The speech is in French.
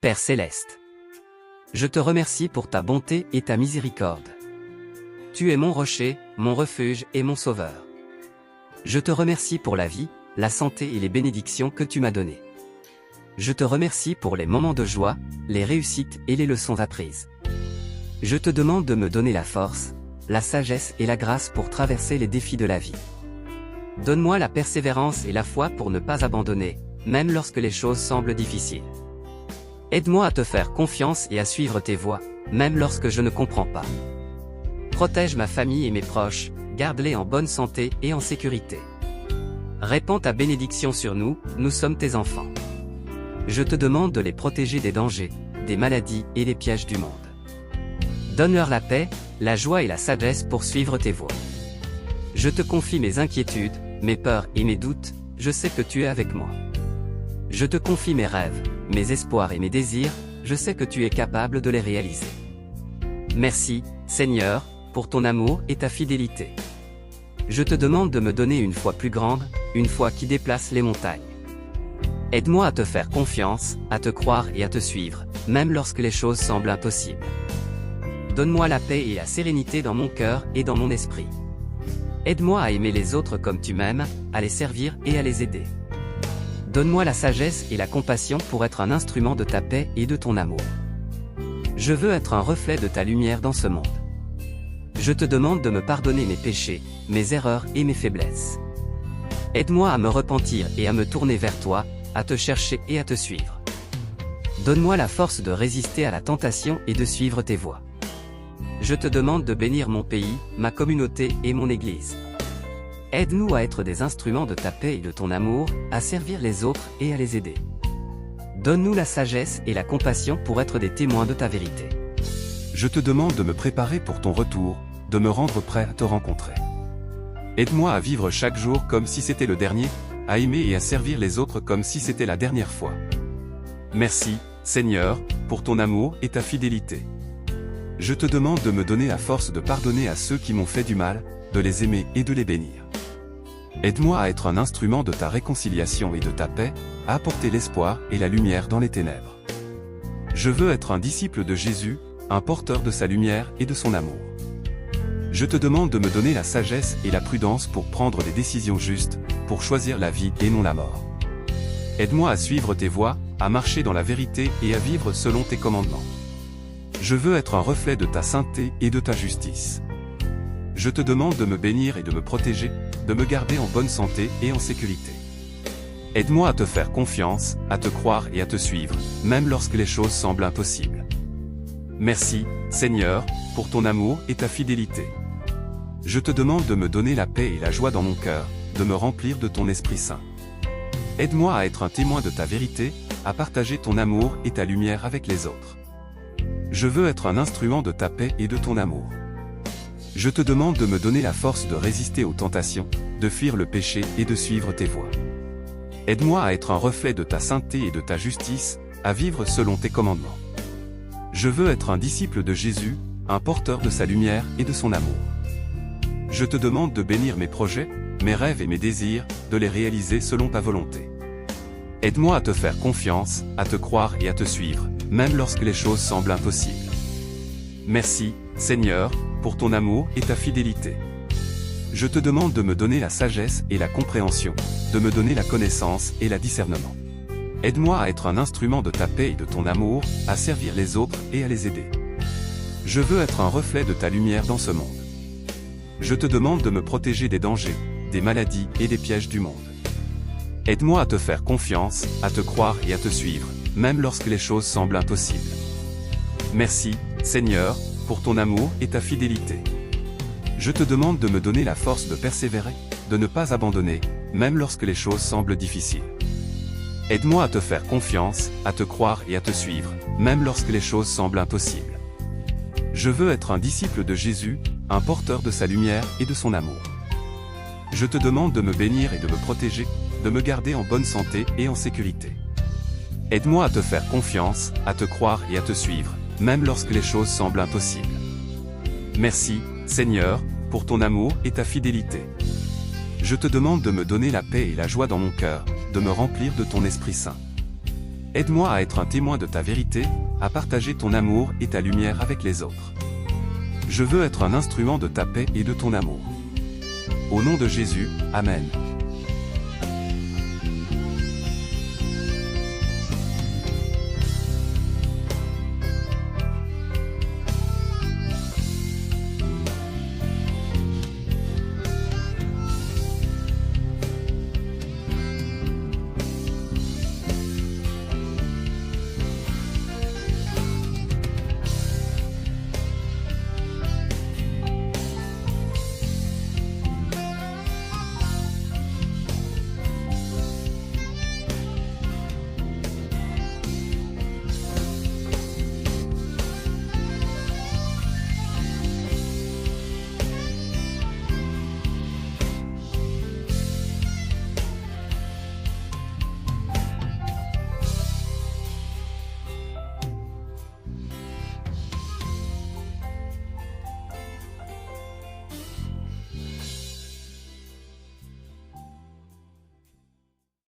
Père céleste, je te remercie pour ta bonté et ta miséricorde. Tu es mon rocher, mon refuge et mon sauveur. Je te remercie pour la vie, la santé et les bénédictions que tu m'as données. Je te remercie pour les moments de joie, les réussites et les leçons apprises. Je te demande de me donner la force, la sagesse et la grâce pour traverser les défis de la vie. Donne-moi la persévérance et la foi pour ne pas abandonner, même lorsque les choses semblent difficiles. Aide-moi à te faire confiance et à suivre tes voies, même lorsque je ne comprends pas. Protège ma famille et mes proches, garde-les en bonne santé et en sécurité. Répands ta bénédiction sur nous, nous sommes tes enfants. Je te demande de les protéger des dangers, des maladies et des pièges du monde. Donne-leur la paix, la joie et la sagesse pour suivre tes voies. Je te confie mes inquiétudes, mes peurs et mes doutes, je sais que tu es avec moi. Je te confie mes rêves, mes espoirs et mes désirs, je sais que tu es capable de les réaliser. Merci, Seigneur, pour ton amour et ta fidélité. Je te demande de me donner une foi plus grande, une foi qui déplace les montagnes. Aide-moi à te faire confiance, à te croire et à te suivre, même lorsque les choses semblent impossibles. Donne-moi la paix et la sérénité dans mon cœur et dans mon esprit. Aide-moi à aimer les autres comme tu m'aimes, à les servir et à les aider. Donne-moi la sagesse et la compassion pour être un instrument de ta paix et de ton amour. Je veux être un reflet de ta lumière dans ce monde. Je te demande de me pardonner mes péchés, mes erreurs et mes faiblesses. Aide-moi à me repentir et à me tourner vers toi, à te chercher et à te suivre. Donne-moi la force de résister à la tentation et de suivre tes voies. Je te demande de bénir mon pays, ma communauté et mon Église. Aide-nous à être des instruments de ta paix et de ton amour, à servir les autres et à les aider. Donne-nous la sagesse et la compassion pour être des témoins de ta vérité. Je te demande de me préparer pour ton retour, de me rendre prêt à te rencontrer. Aide-moi à vivre chaque jour comme si c'était le dernier, à aimer et à servir les autres comme si c'était la dernière fois. Merci, Seigneur, pour ton amour et ta fidélité. Je te demande de me donner la force de pardonner à ceux qui m'ont fait du mal, de les aimer et de les bénir. Aide-moi à être un instrument de ta réconciliation et de ta paix, à apporter l'espoir et la lumière dans les ténèbres. Je veux être un disciple de Jésus, un porteur de sa lumière et de son amour. Je te demande de me donner la sagesse et la prudence pour prendre des décisions justes, pour choisir la vie et non la mort. Aide-moi à suivre tes voies, à marcher dans la vérité et à vivre selon tes commandements. Je veux être un reflet de ta sainteté et de ta justice. Je te demande de me bénir et de me protéger, de me garder en bonne santé et en sécurité. Aide-moi à te faire confiance, à te croire et à te suivre, même lorsque les choses semblent impossibles. Merci, Seigneur, pour ton amour et ta fidélité. Je te demande de me donner la paix et la joie dans mon cœur, de me remplir de ton Esprit Saint. Aide-moi à être un témoin de ta vérité, à partager ton amour et ta lumière avec les autres. Je veux être un instrument de ta paix et de ton amour. Je te demande de me donner la force de résister aux tentations, de fuir le péché et de suivre tes voies. Aide-moi à être un reflet de ta sainteté et de ta justice, à vivre selon tes commandements. Je veux être un disciple de Jésus, un porteur de sa lumière et de son amour. Je te demande de bénir mes projets, mes rêves et mes désirs, de les réaliser selon ta volonté. Aide-moi à te faire confiance, à te croire et à te suivre, même lorsque les choses semblent impossibles. Merci, Seigneur, pour ton amour et ta fidélité. Je te demande de me donner la sagesse et la compréhension, de me donner la connaissance et la discernement. Aide-moi à être un instrument de ta paix et de ton amour, à servir les autres et à les aider. Je veux être un reflet de ta lumière dans ce monde. Je te demande de me protéger des dangers, des maladies et des pièges du monde. Aide-moi à te faire confiance, à te croire et à te suivre, même lorsque les choses semblent impossibles. Merci, Seigneur, pour ton amour et ta fidélité. Je te demande de me donner la force de persévérer, de ne pas abandonner, même lorsque les choses semblent difficiles. Aide-moi à te faire confiance, à te croire et à te suivre, même lorsque les choses semblent impossibles. Je veux être un disciple de Jésus, un porteur de sa lumière et de son amour. Je te demande de me bénir et de me protéger, de me garder en bonne santé et en sécurité. Aide-moi à te faire confiance, à te croire et à te suivre, même lorsque les choses semblent impossibles. Merci, Seigneur, pour ton amour et ta fidélité. Je te demande de me donner la paix et la joie dans mon cœur, de me remplir de ton Esprit Saint. Aide-moi à être un témoin de ta vérité, à partager ton amour et ta lumière avec les autres. Je veux être un instrument de ta paix et de ton amour. Au nom de Jésus, Amen.